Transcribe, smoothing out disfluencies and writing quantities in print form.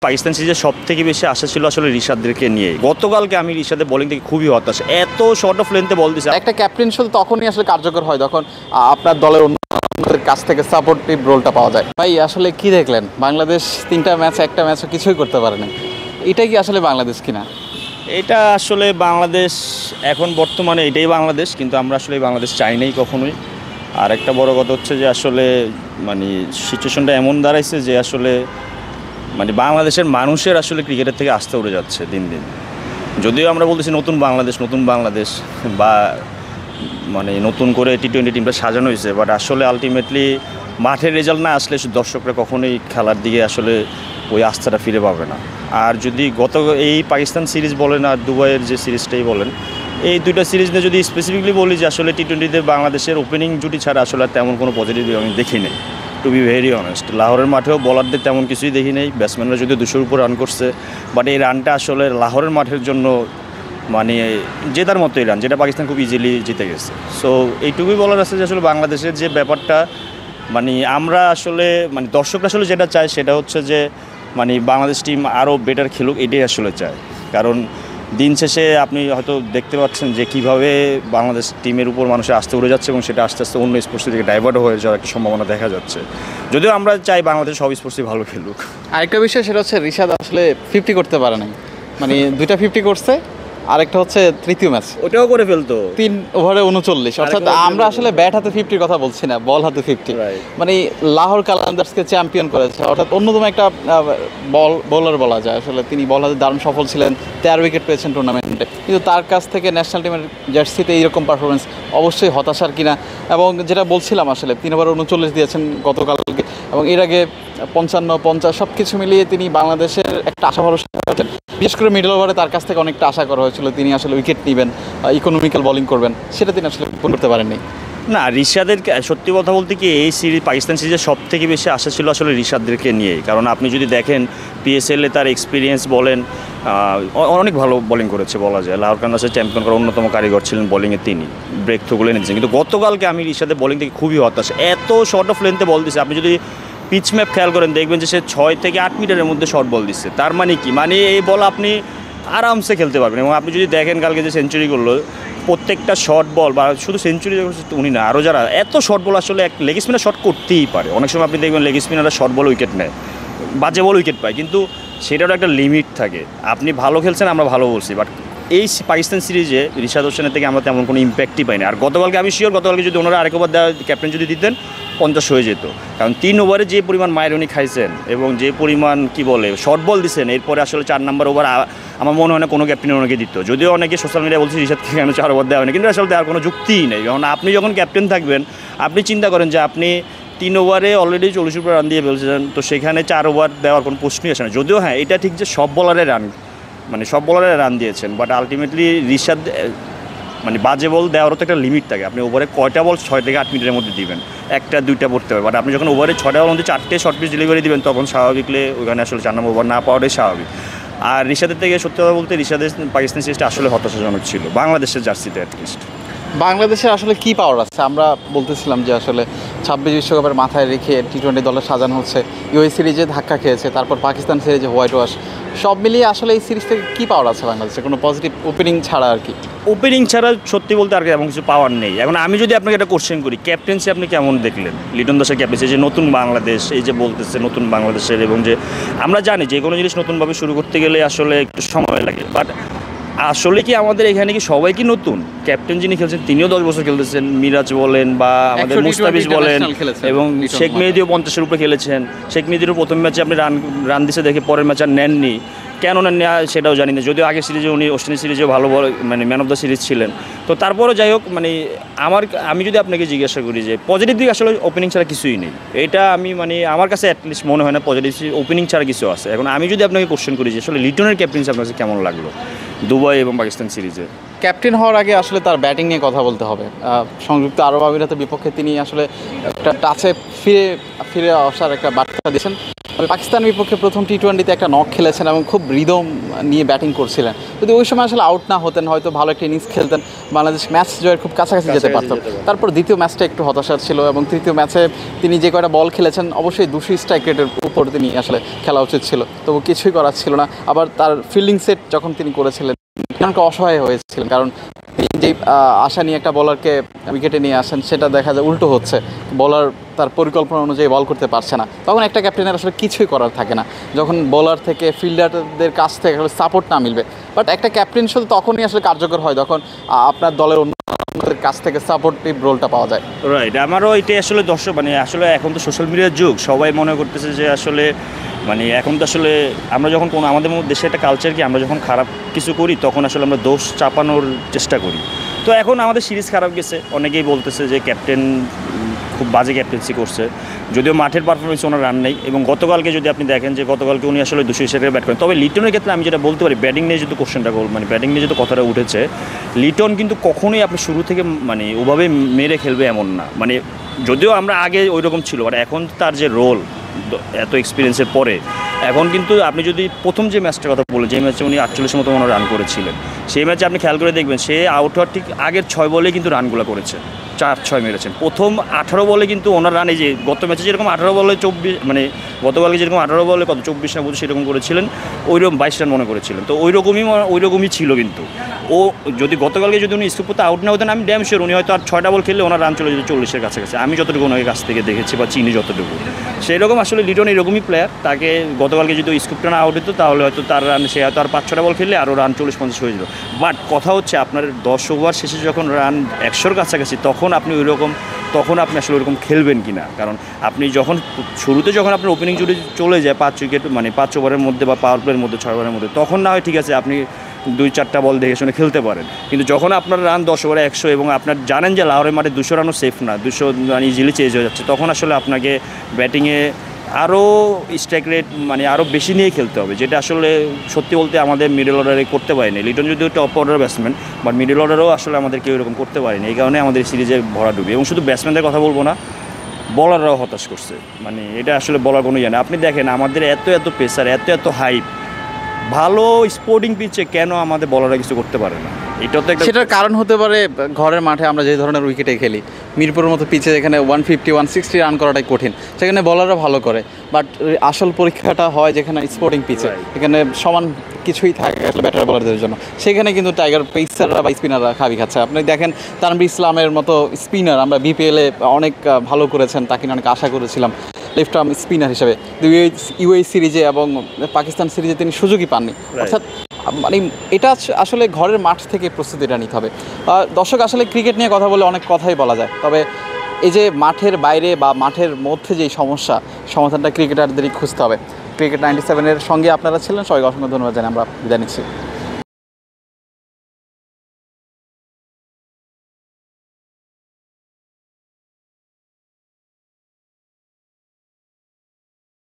পাকিস্তান সিরিজে সবথেকে বেশি আশা ছিল আসলে রিশাদদেরকে নিয়ে। গতকালকে আমি রিশাদের বোলিং থেকে খুবই হতাশ। এত শর্ট অফ লেন্থে বল দিছে। একটা ক্যাপ্টেন শুধু তখনই আসলে কার্যকর হয় যখন আপনার দলের অন্যদের কাছ থেকে সাপোর্টিভ রোলটা পাওয়া যায়। ভাই আসলে কি দেখলেন, বাংলাদেশ 3টা ম্যাচ একটা ম্যাচও কিছুই করতে পারে না, এটাই কি আসলে বাংলাদেশ কিনা? এটা আসলে বাংলাদেশ এখন বর্তমানে এটাই বাংলাদেশ, কিন্তু আমরা আসলে বাংলাদেশ চাই নাই কখনোই। আর একটা বড় কথা হচ্ছে যে আসলে মানে সিচুয়েশনটা এমন দাঁড়াইছে যে আসলে মানে বাংলাদেশের মানুষের আসলে ক্রিকেটের থেকে আস্থা উঠে যাচ্ছে দিন দিন। যদিও আমরা বলতেছি নতুন বাংলাদেশ বা মানে নতুন করে টি-20 টিমটা সাজানো হয়েছে, বাট আসলে আলটিমেটলি মাঠের রেজাল্ট না আসলে দর্শকরা কখনোই খেলার দিকে আসলে ওই আস্থাটা ফিরে পাবে না। আর যদি এই পাকিস্তান সিরিজ বলেন আর দুবাইয়ের যে সিরিজটাই বলেন, এই দুইটা সিরিজ নিয়ে যদি স্পেসিফিকলি বলি যে আসলে টি-20তে বাংলাদেশের ওপেনিং জুটি ছাড়া আসলে তেমন কোনো পজিটিভ আমি দেখি নেই, টু বি ভেরি অনেস্ট। লাহোরের মাঠেও বলারদের তেমন কিছুই দেখি নেই, ব্যাটসম্যানরা যদি 200-র উপর রান করছে, বাট এই রানটা আসলে লাহোরের মাঠের জন্য মানে জেতার মতোই রান, যেটা পাকিস্তান খুব ইজিলি জিতে গেছে। সো এইটুকুই বলার আছে যে আসলে বাংলাদেশের যে ব্যাপারটা মানে আমরা আসলে মানে দর্শকরা আসলে যেটা চায় সেটা হচ্ছে যে মানে বাংলাদেশ টিম আরও বেটার খেলুক, এটাই আসলে চায়। কারণ দিন শেষে আপনি হয়তো দেখতে পাচ্ছেন যে কীভাবে বাংলাদেশ টিমের উপর মানুষের আস্থা উড়ে যাচ্ছে এবং সেটা আস্তে আস্তে অন্য স্পোর্টসের দিকে ডাইভার্ট হয়ে যাওয়ার একটা সম্ভাবনা দেখা যাচ্ছে। যদিও আমরা চাই বাংলাদেশ সব স্পোর্টসই ভালো খেলুক। আরেকটা বিষয় সেটা হচ্ছে রিশাদ আসলে 50 করতে পারে নাই, মানে 2টা 50 করছে, আরেকটা হচ্ছে তৃতীয় ম্যাচ ওটাও করে ফেলতো 3 ওভারে 39। অর্থাৎ আমরা আসলে ব্যাট হাতে 50 কথা বলছি না, বল হাতে 50। মানে লাহোর কালান্দার্সকে চ্যাম্পিয়ন করেছে, অর্থাৎ অন্যতম একটা বোলার বলা যায়। আসলে তিনি বল হাতে দারুণ সফল ছিলেন, 13 উইকেট পেয়েছেন টুর্নামেন্টে, কিন্তু তার কাছ থেকে ন্যাশনাল টিমের জার্সিতে এইরকম পারফরমেন্স অবশ্যই হতাশার কিনা। এবং যেটা বলছিলাম আসলে 3 ওভারে 39 দিয়েছেন গতকালকে, এবং এর আগে 55, 50 সব কিছু মিলিয়ে তিনি বাংলাদেশের একটা আশা ভরসা করেছেন। বিশেষ করে মিডল ওভারে তার কাছ থেকে অনেকটা আশা করা হয়েছিল তিনি আসলে উইকেট নেবেন, ইকোনমিক্যাল বোলিং করবেন, সেটা তিনি আসলে করতে পারেননি। না, রিশাদের সত্যি কথা বলতে কি এই সিরিজ পাকিস্তান সিরিজে সবথেকে বেশি আশা ছিল আসলে রিশাদদেরকে নিয়ে। কারণ আপনি যদি দেখেন পিএসএলে তার এক্সপিরিয়েন্স বলেন, অনেক ভালো বোলিং করেছে বলা যায়। লাহোর কালান্দার্সের চ্যাম্পিয়ন করার অন্যতম কারিগর ছিলেন বোলিংয়ে, তিনি ব্রেক থ্রুগুলো এনেছেন। কিন্তু গতকালকে আমি রিশাদের বোলিং থেকে খুবই হতাশ। এত শর্ট অফ লেন্থে বল দিছে, আপনি যদি পিচ ম্যাপ খেয়াল করেন দেখবেন যে সে 6 থেকে 8 মিটারের মধ্যে শর্ট বল দিচ্ছে। তার মানে কি, মানে এই বল আপনি আরামসে খেলতে পারবেন। এবং আপনি যদি দেখেন কালকে যে সেঞ্চুরি করলো, প্রত্যেকটা শর্ট বল বা শুধু সেঞ্চুরি উনি না, আরও যারা এত শর্ট বল আসলে এক লেগ স্পিনার শর্ট করতেই পারে। অনেক সময় আপনি দেখবেন লেগ স্পিনাররা শর্ট বল উইকেট নেয়, বাজে বল উইকেট পায়, কিন্তু সেটারও একটা লিমিট থাকে। আপনি ভালো খেলছেন, আমরা ভালো বলছি, বাট এই পাকিস্তান সিরিজে রিশাদ হোসেনের থেকে আমরা তেমন কোনো ইম্প্যাক্টই পাইনি। আর গতকালকে আমি শিওর গতকালকে যদি ওনারা আরেক ওভার দেওয়া ক্যাপ্টেন যদি দিতেন 50 হয়ে যেত। কারণ 3 ওভারে যে পরিমাণ মায়ের উনি খাইছেন এবং যে পরিমাণ কি বলে শর্ট বল দিচ্ছেন, এরপরে আসলে 4 নম্বর ওভার আমার মনে হয় না কোনো ক্যাপ্টেন ওনাকে দিত। যদিও অনেকে সোশ্যাল মিডিয়ায় বলছে রিশাদকে কেন 4 ওভার দেওয়া হয়নি, কিন্তু আসলে দেওয়ার কোনো যুক্তিই নেই। কারণ আপনি যখন ক্যাপ্টেন থাকবেন, আপনি চিন্তা করেন যে আপনি 3 ওভারে অলরেডি 40 উপর রান দিয়ে ফেলছেন, তো সেখানে 4 ওভার দেওয়ার কোনো প্রশ্নই আসে না। যদিও হ্যাঁ, এটা ঠিক যে সব বলারে রান দিয়েছেন, বাট আলটিমেটলি রিশাদ মানে বাজে বল দেওয়ারও তো একটা লিমিট থাকে। আপনি ওভারে কয়টা বল 6 থেকে 8 মিনিটের মধ্যে দিবেন, 1টা 2টা পড়তে হবে। বাট আপনি যখন ওভারে 6টা বল মধ্যে 4টে শর্ট পিচ ডেলিভারি দিবেন, তখন স্বাভাবিকলে ওখানে আসলে 4 নম্বর ওভার না পাওয়াটাই স্বাভাবিক। আর রিশাদের থেকে সত্যি কথা বলতে রিশাদের পাকিস্তান সিরিজটা আসলে হতাশাজনক ছিল, বাংলাদেশের জার্সিতে অ্যাটলিস্ট। বাংলাদেশের আসলে কি পাওয়ার আছে? আমরা বলতেছিলাম যে আসলে 26 বিশ্বকাপের মাথায় রেখে টি-20 দলে সাজানো হচ্ছে, ইউএই সিরিজে ধাক্কা খেয়েছে, তারপর পাকিস্তান সিরিজে হোয়াইট ওয়াশ, সব মিলিয়ে আসলে এই সিরিজ থেকে কী পাওয়ার আছে বাংলাদেশের? কোনো পজিটিভ ওপেনিং ছাড়া আর কি। ওপেনিং ছাড়া সত্যি বলতে আর এমন কিছু পাওয়ার নেই। এখন আমি যদি আপনাকে একটা কোশ্চেন করি, ক্যাপ্টেন্সি আপনি কেমন দেখলেন লিটন দাসের ক্যাপ্টেন্সি? যে নতুন বাংলাদেশ, এই যে বলতেছে নতুন বাংলাদেশের, এবং যে আমরা জানি যে কোনো জিনিস নতুনভাবে শুরু করতে গেলে আসলে একটু সময় লাগে, বাট আসলে কি আমাদের এখানে কি সবাই কি নতুন? ক্যাপ্টেন যিনি খেলছেন তিনিও 10 বছর খেলতেছেন, মিরাজ বলেন বা আমাদের মুস্তাফিজ বলেন, এবং শেখ মেহেদিও 50-এর উপরে খেলেছেন। শেখ মেহেদিরও প্রথম ম্যাচে আপনি রান দিছে দেখে পরের ম্যাচ আর নেননি, কেন নেননি সেটাও জানি না। যদিও আগের সিরিজে উনি অস্ট্রেলিয়া সিরিজেও ভালো মানে ম্যান অফ দ্য সিরিজ ছিলেন। তো তারপরও যাই হোক, মানে আমি যদি আপনাকে জিজ্ঞাসা করি যে পজিটিভ দিক আসলে ওপেনিং ছাড়া কিছুই নেই, এটা আমি মানে আমার কাছে অ্যাটলিস্ট মনে হয় না পজিটিভ ওপেনিং ছাড়া কিছু আছে। এখন আমি যদি আপনাকে কোশ্চেন করি যে আসলে লিটনের ক্যাপ্টেন্সি আপনার কাছে কেমন লাগলো দুবাই এবং পাকিস্তান সিরিজে? ক্যাপ্টেন হওয়ার আগে আসলে তার ব্যাটিং নিয়ে কথা বলতে হবে। সংযুক্ত আরব আমিরাতের বিপক্ষে তিনি আসলে একটা টাচে ফিরে আসার একটা বার্তা দিয়েছেন। পাকিস্তানের বিপক্ষে প্রথম টি-20তে একটা নক খেলেছেন এবং খুব রিদম নিয়ে ব্যাটিং করছিলেন। যদি ওই সময় আসলে আউট না হতেন, হয়তো ভালো একটা ইনিংস খেলতেন, বাংলাদেশ ম্যাচ জয়ের খুব কাছাকাছি যেতে পারত। তারপর দ্বিতীয় ম্যাচটা একটু হতাশার ছিল এবং তৃতীয় ম্যাচে তিনি যে কয়টা বল খেলেছেন অবশ্যই 200 স্ট্রাইক রেটের উপর তিনি আসলে খেলা উচিত ছিল, তবু কিছুই করার ছিল না। আবার তার ফিল্ডিং সেট যখন তিনি করেছিলেন অনেকটা অসহায় হয়েছিলেন, কারণ তিনি যে আশা নিয়ে একটা বলারকে উইকেটে নিয়ে আসেন সেটা দেখা যায় উল্টো হচ্ছে, বলার তার পরিকল্পনা অনুযায়ী বল করতে পারছে না। তখন একটা ক্যাপ্টেনের আসলে কিছুই করার থাকে না, যখন বোলার থেকে ফিল্ডারদের কাছ থেকে আসলে সাপোর্ট না মিলবে। বাট একটা ক্যাপ্টেন শুধু তখনই আসলে কার্যকর হয় যখন আপনার দলের অন্যদের কাছ থেকে সাপোর্টিভ রোলটা পাওয়া যায়। রাইট, আমারও এটাই আসলে দর্শক মানে আসলে এখন তো সোশ্যাল মিডিয়ার যুগ, সবাই মনে করতেছে যে আসলে মানে এখন তো আসলে আমরা যখন কোনো আমাদের দেশে একটা কালচার কি আমরা যখন খারাপ কিছু করি তখন আসলে আমরা দোষ চাপানোর চেষ্টা করি। তো এখন আমাদের সিরিজ খারাপ গেছে, অনেকেই বলতেছে যে ক্যাপ্টেন খুব বাজে ক্যাপ্টেন্সি করছে, যদিও মাঠের পারফরমেন্স ওনার রান নেই। এবং গতকালকে যদি আপনি দেখেন যে গতকালকে উনি আসলে 200 হিসেবে ব্যাট করেন। তবে লিটনের ক্ষেত্রে আমি যেটা বলতে পারি, ব্যাটিং নিয়ে যেহেতু কোশ্চেনটা মানে ব্যাটিং নিয়ে যেহেতু কথাটা উঠেছে, লিটন কিন্তু কখনোই আপনি শুরু থেকে মানে ওভাবে মেরে খেলবে এমন না। মানে যদিও আমরা আগে ওই রকম ছিল, বাট এখন তার যে রোল এত এক্সপিরিয়েন্সের পরে এখন কিন্তু আপনি যদি প্রথম যে ম্যাচটার কথা বলে, যে ম্যাচে উনি 48 মতো রান করেছিলেন, সেই ম্যাচে আপনি খেয়াল করে দেখবেন সে আউট হওয়ার ঠিক আগের 6 বলে কিন্তু রানগুলো করেছে, 4-6 মেরেছেন। প্রথম 18 বলে কিন্তু ওনার রান এই যে গত ম্যাচে যেরকম 18 বলে 24 মানে গতকালকে যেরকম 18 বলে কত 24 না 25 সেরকম করেছিলেন, ওইরকম 22 রান মনে করেছিলেন। তো ওইরকমই ছিল। কিন্তু ও যদি গতকালকে যদি উনি স্কোর করতে আউট না হতেন, আমি ড্যাম শিওর উনি হয়তো আর 6টা বল খেললে ওনার রান চলে যেত 40-এর কাছাকাছি, আমি যতটুকু ওনার কাছ থেকে দেখেছি বা চিনি যতটুকু। সেই রকম আসলে লিটন এরকমই প্লেয়ার, তাকে গতকালকে যদি স্কোরটা না আউট হতো তাহলে হয়তো তার রান সে হয়তো আর 5-6টা বল খেললে আরও রান 40-50 হয়ে যেত। বাট কথা হচ্ছে আপনার 10 ওভার শেষে যখন রান 100-র কাছাকাছি তখন আপনি তখন আপনি আসলে ওরকম খেলবেন কি না। কারণ আপনি যখন শুরুতে যখন আপনার ওপেনিং জুড়ে চলে যায় 5 উইকেট মানে 5 ওভারের মধ্যে বা পাওয়ার প্লের মধ্যে 6 ওভারের মধ্যে, তখন না হয় ঠিক আছে আপনি 2-4টা বল দেখে শুনে খেলতে পারেন। কিন্তু যখন আপনার রান 10 ওভারে 100 এবং আপনার জানেন যে লাহোরের মাঠে 200 রানও সেফ না, 200 রান ইজিলি চেঞ্জ হয়ে যাচ্ছে, তখন আসলে আপনাকে ব্যাটিংয়ে আরও স্ট্রাইক রেট মানে আরও বেশি নিয়ে খেলতে হবে, যেটা আসলে সত্যি বলতে আমাদের মিডল অর্ডারে করতে পারেনি। লিটন যদিও top order batsman, but middle অর্ডারেও আসলে আমাদের কেউ এরকম করতে পারেনি। এই কারণে আমাদের সিরিজে ভরাডুবি। এবং শুধু ব্যাটসম্যানদের কথা বলবো না, বলাররাও হতাশ করছে। মানে এটা আসলে বলার কোনো ইয়ে না। আপনি দেখেন আমাদের এত প্রেসার, এত হাইপ, ভালো স্পোর্টিং পিচে কেন আমাদের বলাররা কিছু করতে পারে না? এটা তো একটা সেটার কারণ হতে পারে ঘরের মাঠে আমরা যে ধরনের উইকেটে খেলি, মিরপুরের মতো পিচে যেখানে 150-160 রান করাটাই কঠিন, সেখানে বলাররা ভালো করে। বাট আসল পরীক্ষাটা হয় যেখানে স্পোর্টিং পিচে, এখানে সমান কিছুই থাকে আসলে ব্যাটার বলারদের জন্য। সেখানে কিন্তু টাইগার পেসাররা বা স্পিনাররা খাবি খাচ্ছে। আপনি দেখেন তানভীর ইসলামের মতো স্পিনার আমরা বিপিএলে অনেক ভালো করেছেন, তাকে অনেক আশা করেছিলাম লেফট আর্ম স্পিনার হিসেবে। ইউএই সিরিজে এবং পাকিস্তান সিরিজে তিনি সুযোগই পাননি। অর্থাৎ মানে এটা আসলে ঘরের মাঠ থেকে প্রস্তুতিটা নিতে হবে। দর্শক আসলে ক্রিকেট নিয়ে কথা বলে অনেক কথাই বলা যায়, তবে এই যে মাঠের বাইরে বা মাঠের মধ্যে যেই সমস্যা, সমাধানটা ক্রিকেটারদেরই খুঁজতে হবে। ক্রিকেট 97-এর সঙ্গে আপনারা ছিলেন, সবাইকে অসংখ্য ধন্যবাদ জানাই, আমরা বিদায় নিচ্ছি।